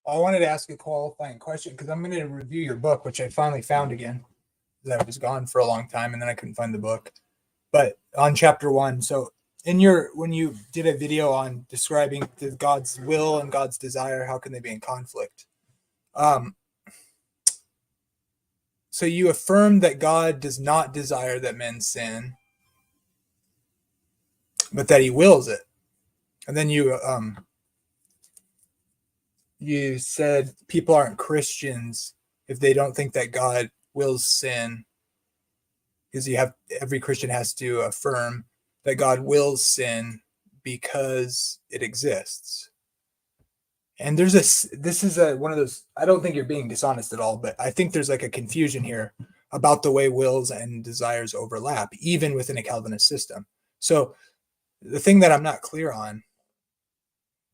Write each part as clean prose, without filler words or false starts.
I wanted to ask a qualifying question because I'm going to review your book, which I finally found again. That was gone for a long time, and then I couldn't find the book. But on chapter 1, so when you did a video on describing God's will and God's desire, how can they be in conflict? So you affirm that God does not desire that men sin, but that He wills it, and then you said people aren't Christians if they don't think that God wills sin, because every Christian has to affirm that God wills sin because it exists. And this is one of those, I don't think you're being dishonest at all, but I think there's like a confusion here about the way wills and desires overlap, even within a Calvinist system. So the thing that I'm not clear on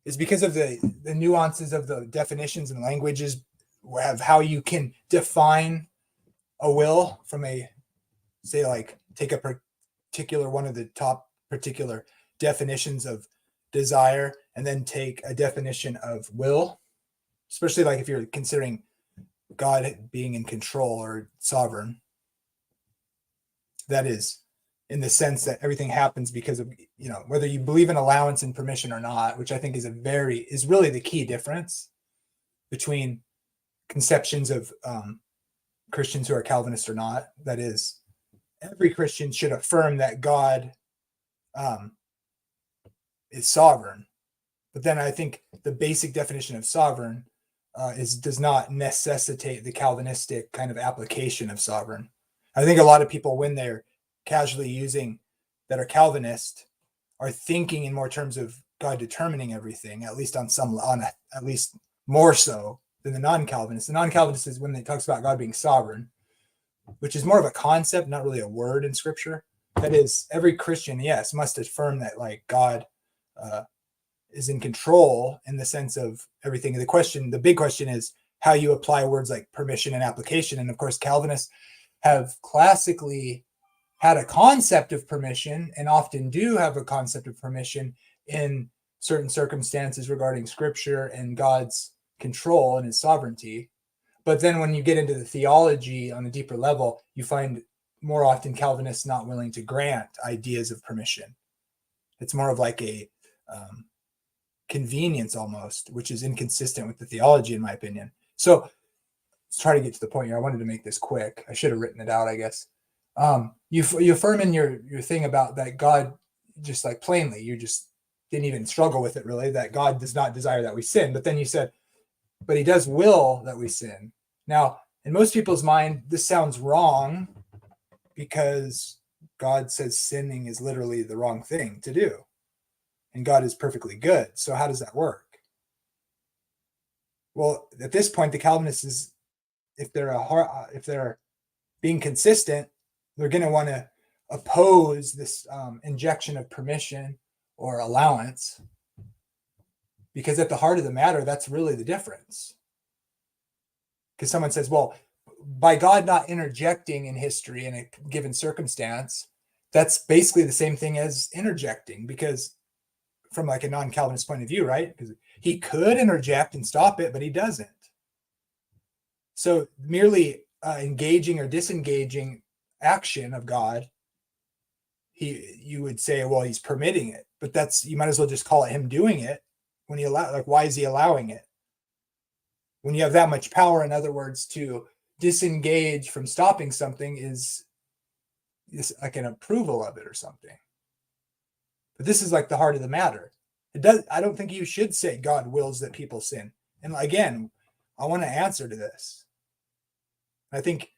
is because of the nuances of the definitions and languages of how you can define a will from say, like, take a particular one of the top particular definitions of desire and then take a definition of will, especially like if you're considering God being in control or sovereign. That is, in the sense that everything happens because of, whether you believe in allowance and permission or not, which I think is really the key difference between conceptions of Christians who are Calvinists or not. That is, every Christian should affirm that God is sovereign. But then I think the basic definition of sovereign does not necessitate the Calvinistic kind of application of sovereign. I think a lot of people, when they're casually using that are Calvinist, are thinking in more terms of God determining everything, at least at least more so than the non-Calvinist. The non-Calvinist is when it talks about God being sovereign, which is more of a concept, not really a word in Scripture. That is, every Christian, yes, must affirm that, like, God is in control in the sense of everything. The big question is how you apply words like permission and application. And of course, Calvinists have classically had a concept of permission, and often do have a concept of permission in certain circumstances regarding Scripture and God's control and His sovereignty. But then when you get into the theology on a deeper level, you find more often Calvinists not willing to grant ideas of permission. It's more of like a convenience almost, which is inconsistent with the theology, in my opinion. So let's try to get to the point here. I wanted to make this quick. I should have written it out, I guess. You affirm in your thing about that God, just like plainly, you just didn't even struggle with it really, that God does not desire that we sin. But then you said, but He does will that we sin. Now, in most people's mind, this sounds wrong because God says sinning is literally the wrong thing to do, and God is perfectly good. So how does that work? Well, at this point, the Calvinists if they're being consistent, they're going to want to oppose this injection of permission or allowance, because at the heart of the matter, that's really the difference. Because someone says, well, by God not interjecting in history in a given circumstance, that's basically the same thing as interjecting, because from like a non-Calvinist point of view, right? Because He could interject and stop it, but He doesn't. So merely engaging or disengaging action of God, you would say, well, He's permitting it, but you might as well just call it Him doing it when He why is He allowing it? When you have that much power, in other words, to disengage from stopping something is like an approval of it or something. But this is like the heart of the matter. I don't think you should say God wills that people sin. And again, I want to answer to this. I think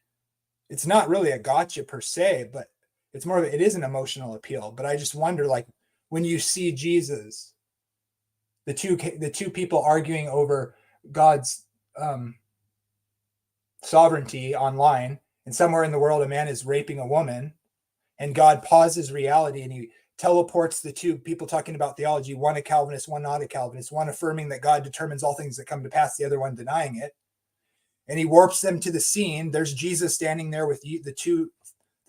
it's not really a gotcha per se, but it's more of it is an emotional appeal. But I just wonder, like, when you see Jesus, the two people arguing over God's sovereignty online, and somewhere in the world a man is raping a woman, and God pauses reality and He teleports the two people talking about theology, one a Calvinist, one not a Calvinist, one affirming that God determines all things that come to pass, the other one denying it, and He warps them to the scene. There's Jesus standing there with the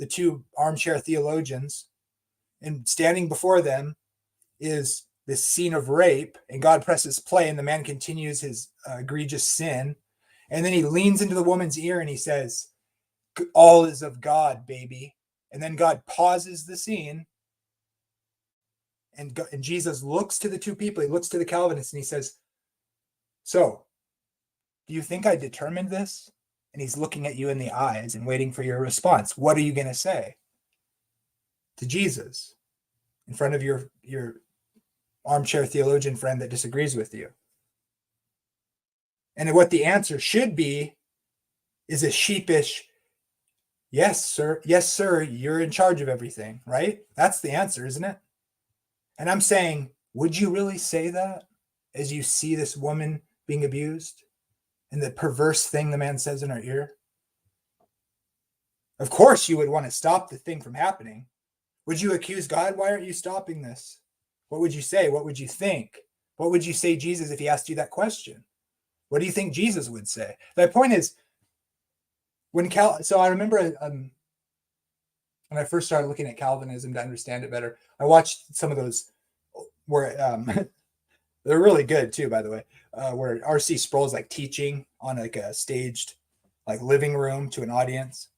two armchair theologians, and standing before them is this scene of rape, and God presses play, and the man continues his egregious sin. And then he leans into the woman's ear and he says, all is of God, baby. And then God pauses the scene, and Jesus looks to the two people. He looks to the Calvinists and he says, so, do you think I determined this? And he's looking at you in the eyes and waiting for your response. What are you going to say to Jesus in front of your armchair theologian friend that disagrees with you? And what the answer should be is a sheepish, yes, sir. Yes, sir. You're in charge of everything, right? That's the answer, isn't it? And I'm saying, would you really say that as you see this woman being abused and the perverse thing the man says in her ear? Of course, you would want to stop the thing from happening. Would you accuse God? Why aren't you stopping this? What would you say? What would you think? What would you say, Jesus, if he asked you that question? What do you think Jesus would say? The point is, so I remember when I first started looking at Calvinism to understand it better, I watched some of those where they're really good too, by the way, where R.C. Sproul's like teaching on like a staged like living room to an audience.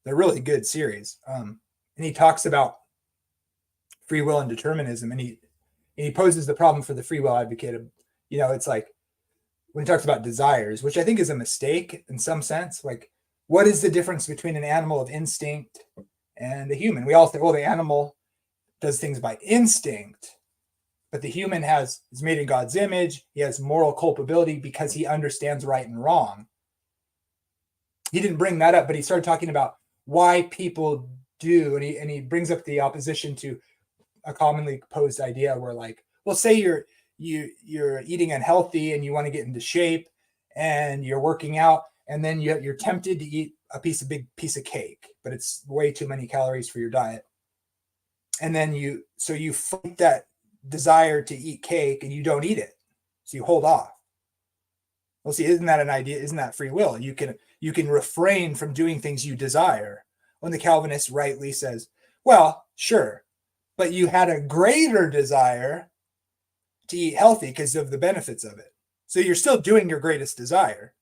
They're really good series. And he talks about free will and determinism, and he poses the problem for the free will advocate of, it's like when he talks about desires, which I think is a mistake in some sense. Like, what is the difference between an animal of instinct and a human? We all think, well, the animal does things by instinct, but the human is made in God's image. He has moral culpability because he understands right and wrong. He didn't bring that up, but he started talking about why people do, and he brings up the opposition to a commonly posed idea where, like, well, say you're eating unhealthy and you want to get into shape and you're working out, and then you're tempted to eat a big piece of cake, but it's way too many calories for your diet. And then you fight that desire to eat cake and you don't eat it. So you hold off. Well, see, isn't that an idea? Isn't that free will? You can refrain from doing things you desire. When the Calvinist rightly says, well, sure, but you had a greater desire to eat healthy because of the benefits of it. So you're still doing your greatest desire.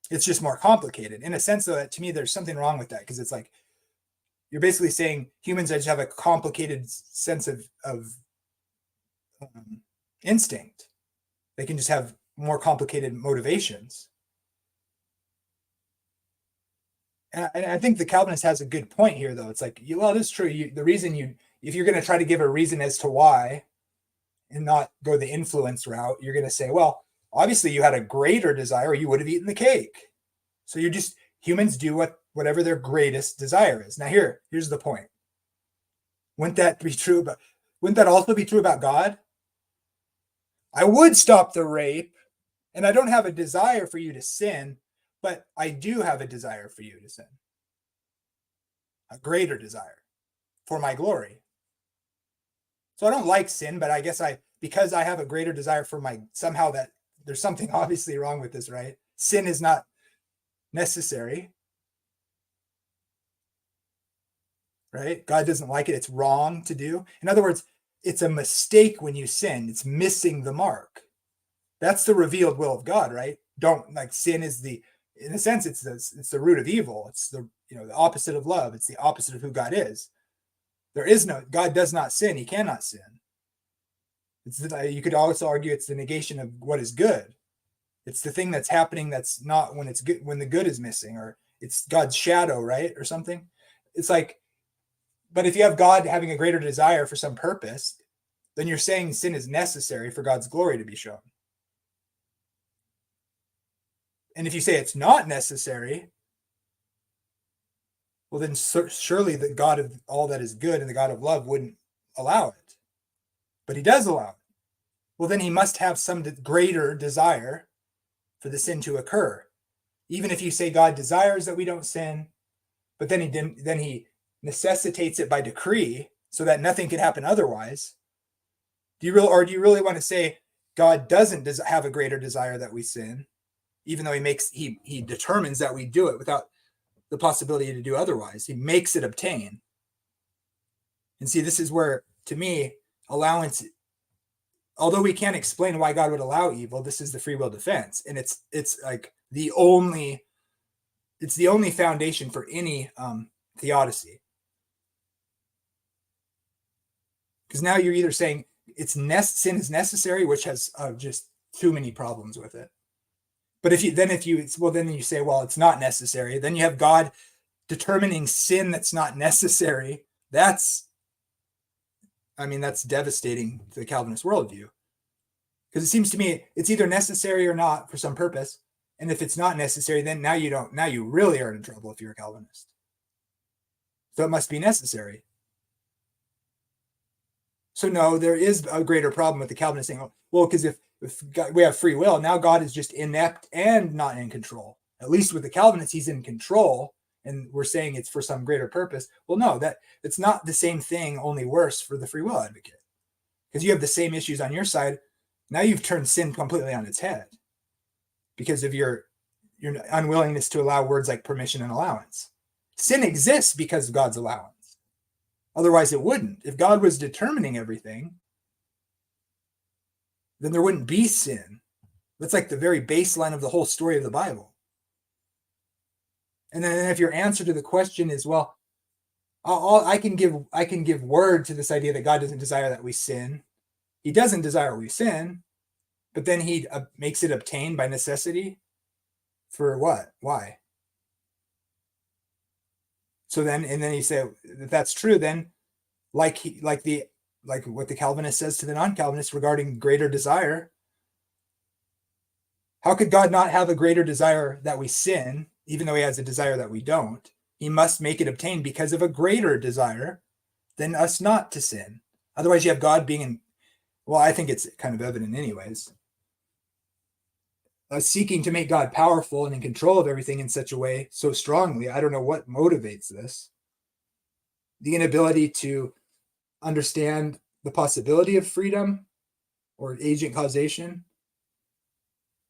It's just more complicated. In a sense, though, to me, there's something wrong with that, because it's like you're basically saying humans just have a complicated sense of instinct. They can just have more complicated motivations. And I think the Calvinist has a good point here, though. It's like, well, it is true. The reason if you're going to try to give a reason as to why and not go the influence route, you're going to say, well, obviously you had a greater desire, or you would have eaten the cake. So humans do whatever their greatest desire is. Now here's the point. Wouldn't that also be true about God? I would stop the rape, and I don't have a desire for you to sin, but I do have a desire for you to sin. A greater desire for my glory. So I don't like sin, but I guess because I have a greater desire for somehow that there's something obviously wrong with this, right? Sin is not necessary, right? God doesn't like it. It's wrong to do. In other words, it's a mistake when you sin. It's missing the mark. That's the revealed will of God, right? Sin is in a sense, it's the root of evil. It's the opposite of love. It's the opposite of who God is. God does not sin. He cannot sin. You could also argue it's the negation of what is good. It's the thing that's happening that's not when it's good, when the good is missing, or it's God's shadow, right? Or something. It's like, but if you have God having a greater desire for some purpose, then you're saying sin is necessary for God's glory to be shown. And if you say it's not necessary, well, then surely the God of all that is good and the God of love wouldn't allow it. But he does allow it. Well, then he must have some greater desire for the sin to occur. Even if you say God desires that we don't sin, but then he necessitates it by decree so that nothing can happen otherwise. Do you really want to say God doesn't have a greater desire that we sin, even though he determines that we do it without the possibility to do otherwise? He makes it obtain. And see, this is where, to me, allowance although we can't explain why God would allow evil, this is the free will defense. And it's like the only foundation for any theodicy. Because now you're either saying sin is necessary, which has just too many problems with it. But if you say, well, it's not necessary, then you have God determining sin that's not necessary. That's devastating to the Calvinist worldview. Because it seems to me it's either necessary or not for some purpose. And if it's not necessary, then now you really are in trouble if you're a Calvinist. So it must be necessary. So no, there is a greater problem with the Calvinists saying, well, because if we have free will, now God is just inept and not in control. At least with the Calvinists, he's in control, and we're saying it's for some greater purpose. Well, no, it's not the same thing, only worse for the free will advocate. Because you have the same issues on your side. Now you've turned sin completely on its head because of your unwillingness to allow words like permission and allowance. Sin exists because of God's allowance. Otherwise, it wouldn't. If God was determining everything, then there wouldn't be sin. That's like the very baseline of the whole story of the Bible. And then if your answer to the question is, well, I can give word to this idea that God doesn't desire that we sin. He doesn't desire we sin, but then he makes it obtain by necessity. For what? Why? So then you say, if that's true, then like what the Calvinist says to the non-Calvinist regarding greater desire, how could God not have a greater desire that we sin, even though he has a desire that we don't? He must make it obtain because of a greater desire than us not to sin. Otherwise, you have God being I think it's kind of evident anyways. Seeking to make God powerful and in control of everything in such a way so strongly. I don't know what motivates this. The inability to understand the possibility of freedom or agent causation.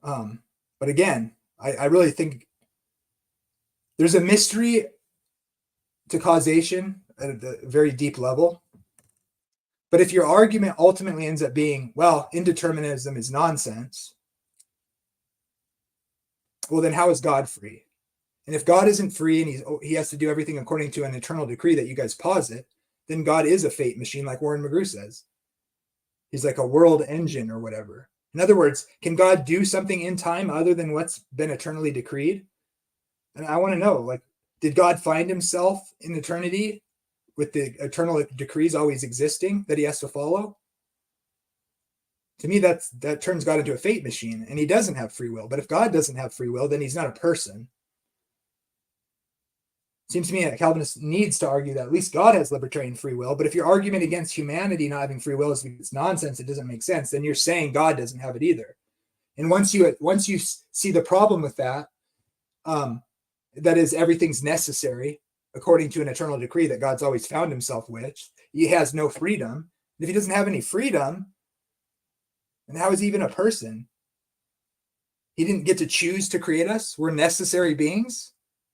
But again, I really think there's a mystery to causation at a very deep level. But if your argument ultimately ends up being, well, indeterminism is nonsense, well, then how is God free? And if God isn't free and he has to do everything according to an eternal decree that you guys posit, then God is a fate machine, like Warren McGrew says. He's like a world engine or whatever. In other words, can God do something in time other than what's been eternally decreed? And I want to know, did God find himself in eternity with the eternal decrees always existing that he has to follow? To me, that turns God into a fate machine, and he doesn't have free will. But if God doesn't have free will, then he's not a person. It seems to me that Calvinist needs to argue that at least God has libertarian free will. But if your argument against humanity not having free will is because it's nonsense, it doesn't make sense, then you're saying God doesn't have it either. And once you see the problem with that, that is, everything's necessary according to an eternal decree that God's always found himself with. He has no freedom. And if he doesn't have any freedom, then how is he even a person? He didn't get to choose to create us. We're necessary beings.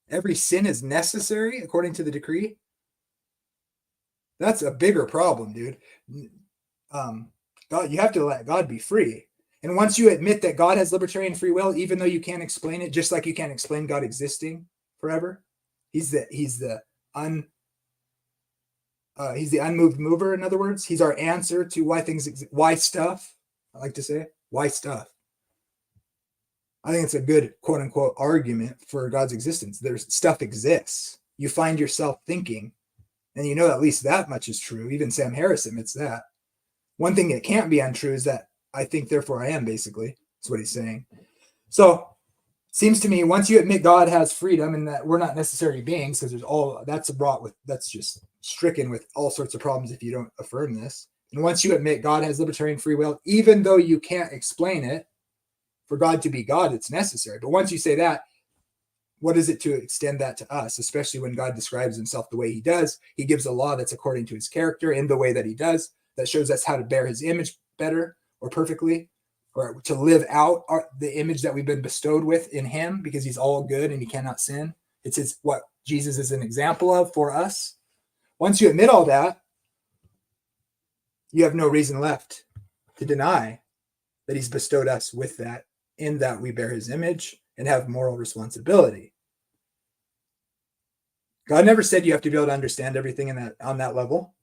Every sin is necessary according to the decree. That's a bigger problem, dude. God, you have to let God be free. And once you admit that God has libertarian free will, even though you can't explain it, just like you can't explain God existing forever, he's the unmoved mover. In other words, he's our answer to why things exist. Why stuff? I like to say, why stuff? I think it's a good quote unquote argument for God's existence. There's stuff exists. You find yourself thinking, and you know at least that much is true. Even Sam Harris admits that. One thing that can't be untrue is that I think, therefore I am, basically. That's what he's saying. So seems to me, once you admit God has freedom and that we're not necessary beings, because that's just stricken with all sorts of problems if you don't affirm this. And once you admit God has libertarian free will, even though you can't explain it, for God to be God, it's necessary. But once you say that, what is it to extend that to us, especially when God describes himself the way he does? He gives a law that's according to his character in the way that he does, that shows us how to bear his image better or perfectly, or to live out the image that we've been bestowed with in him, because he's all good and he cannot sin. It's what Jesus is an example of for us. Once you admit all that, you have no reason left to deny that he's bestowed us with that, in that we bear his image and have moral responsibility. God never said you have to be able to understand everything on that level.